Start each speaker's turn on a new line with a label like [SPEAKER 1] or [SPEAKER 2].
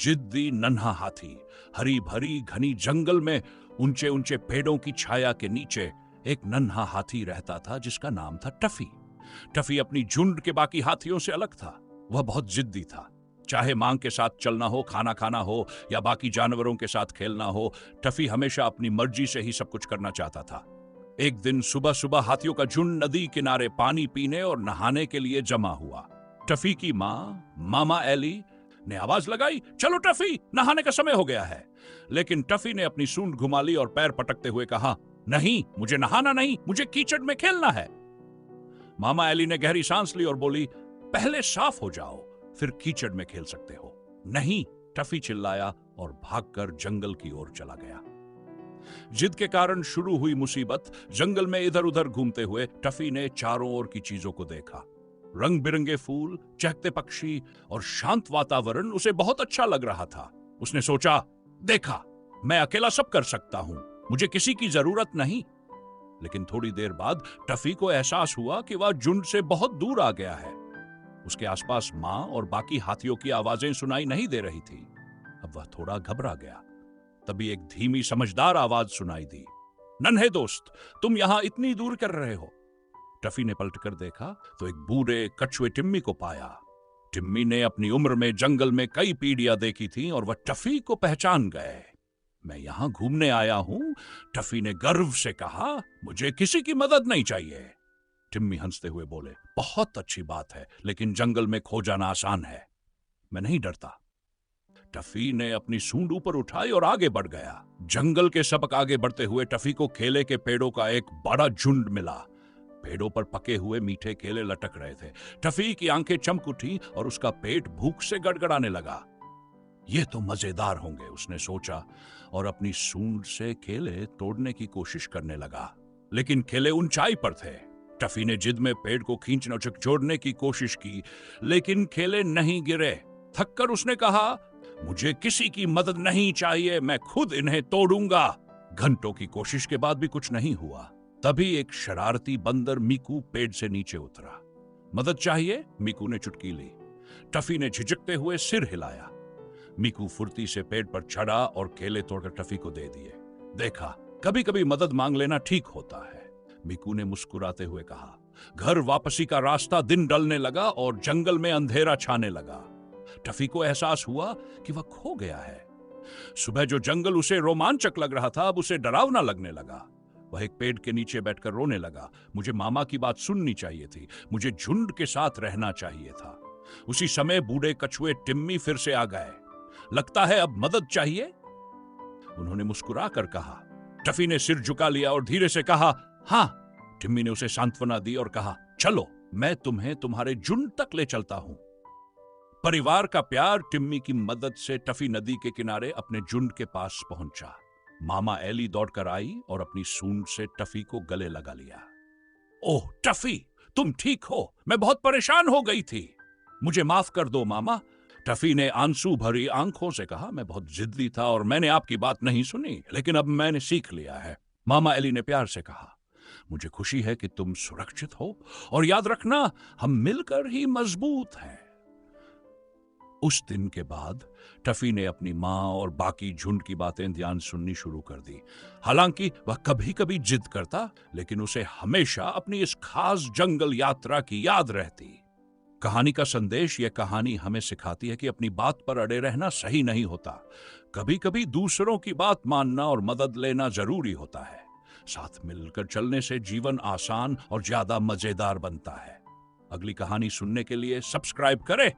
[SPEAKER 1] जिद्दी नन्हा हाथी हरी भरी घनी जंगल में ऊंचे ऊंचे पेड़ों की छाया के नीचे एक नन्हा हाथी रहता था जिसका नाम था टफी। टफी अपनी झुंड के बाकी हाथियों से अलग था। वह बहुत जिद्दी था। चाहे मांग के साथ चलना हो, खाना खाना हो या बाकी जानवरों के साथ खेलना हो, टफी हमेशा अपनी मर्जी से ही सब कुछ करना चाहता था। एक दिन सुबह सुबह हाथियों का झुंड नदी किनारे पानी पीने और नहाने के लिए जमा हुआ। टफी की माँ मामा एली ने आवाज लगाई, चलो टफी, नहाने का समय हो गया है। लेकिन टफी ने अपनी सूंड घुमा ली और पैर पटकते हुए कहा, नहीं, मुझे नहाना नहीं, मुझे कीचड़ में खेलना है। मामा एली ने गहरी सांस ली और बोली, पहले साफ हो जाओ, फिर कीचड़ में खेल सकते हो। नहीं, टफी चिल्लाया और भागकर जंगल की ओर चला गया। जिद के कारण शुरू हुई मुसीबत। जंगल में इधर उधर घूमते हुए टफी ने चारों ओर की चीजों को देखा। रंग बिरंगे फूल, चहकते पक्षी और शांत वातावरण उसे बहुत अच्छा लग रहा था। उसने सोचा, देखा, मैं अकेला सब कर सकता हूं, मुझे किसी की जरूरत नहीं। लेकिन थोड़ी देर बाद टफी को एहसास हुआ कि वह झुंड से बहुत दूर आ गया है। उसके आसपास मां और बाकी हाथियों की आवाजें सुनाई नहीं दे रही थी। अब वह थोड़ा घबरा गया। तभी एक धीमी समझदार आवाज सुनाई दी, नन्हे दोस्त, तुम यहां इतनी दूर कर रहे हो? टफी ने पलटकर देखा तो एक बूढ़े कछुए टिम्मी को पाया। टिम्मी ने अपनी उम्र में जंगल में कई पीढ़ियां देखी थी और वह टफी को पहचान गए। मैं यहां घूमने आया हूं, टफी ने गर्व से कहा, मुझे किसी की मदद नहीं चाहिए। टिम्मी हंसते हुए बोले, बहुत अच्छी बात है, लेकिन जंगल में खो जाना आसान है, मैं नहीं डरता। टफी ने अपनी सूंड ऊपर उठाई और आगे बढ़ गया। जंगल के सबक आगे बढ़ते हुए टफी को केले के पेड़ों का एक बड़ा झुंड मिला। पेड़ों पर पके हुए मीठे केले लटक रहे थे। टफी की आंखें चमक उठी और उसका पेट भूख से गड़गड़ाने लगा। ये तो मजेदार होंगे, उसने सोचा और अपनी सूंड से केले तोड़ने की कोशिश करने लगा। लेकिन केले ऊंचाई पर थे। टफी ने जिद में पेड़ को खींचने और झकझोरने की कोशिश की, लेकिन केले नहीं गिरे। थककर उसने कहा, मुझे किसी की मदद नहीं चाहिए, मैं खुद इन्हें तोड़ूंगा। घंटों की कोशिश के बाद भी कुछ नहीं हुआ। तभी एक शरारती बंदर मीकू पेड़ से नीचे उतरा। मदद चाहिए? मीकू ने चुटकी ली। टफी ने झिझकते हुए सिर हिलाया। मीकू फुर्ती से पेड़ पर चढ़ा और केले तोड़कर टफी को दे दिए। देखा, कभी कभी मदद मांग लेना ठीक होता है, मीकू ने मुस्कुराते हुए कहा। घर वापसी का रास्ता दिन ढलने लगा और जंगल में अंधेरा छाने लगा। टफी को एहसास हुआ कि वह खो गया है। सुबह जो जंगल उसे रोमांचक लग रहा था, अब उसे डरावना लगने लगा। वह एक पेड़ के नीचे बैठकर रोने लगा। मुझे मामा की बात सुननी चाहिए थी, मुझे झुंड के साथ रहना चाहिए था। उसी समय बूढ़े कछुए टिम्मी फिर से आ गए। लगता है अब मदद चाहिए, उन्होंने मुस्कुरा कर कहा। टफी ने सिर झुका लिया और धीरे से कहा, हां। टिम्मी ने उसे सांत्वना दी और कहा, चलो, मैं तुम्हें तुम्हारे झुंड तक ले चलता हूं। परिवार का प्यार टिम्मी की मदद से टफी नदी के किनारे अपने झुंड के पास पहुंचा। मामा एली दौड़कर आई और अपनी सूंड से टफी को गले लगा लिया। ओह टफी, तुम ठीक हो? मैं बहुत परेशान हो गई थी, मुझे माफ कर दो मामा। टफी ने आंसू भरी आंखों से कहा, मैं बहुत जिद्दी था और मैंने आपकी बात नहीं सुनी, लेकिन अब मैंने सीख लिया है। मामा एली ने प्यार से कहा, मुझे खुशी है कि तुम सुरक्षित हो और याद रखना, हम मिलकर ही मजबूत हैं। उस दिन के बाद टफी ने अपनी मां और बाकी झुंड की बातें ध्यान सुननी शुरू कर दी। हालांकि वह कभी कभी जिद करता, लेकिन उसे हमेशा अपनी इस खास जंगल यात्रा की याद रहती। कहानी का संदेश, यह कहानी हमें सिखाती है कि अपनी बात पर अड़े रहना सही नहीं होता। कभी कभी दूसरों की बात मानना और मदद लेना जरूरी होता है। साथ मिलकर चलने से जीवन आसान और ज्यादा मजेदार बनता है। अगली कहानी सुनने के लिए सब्सक्राइब करें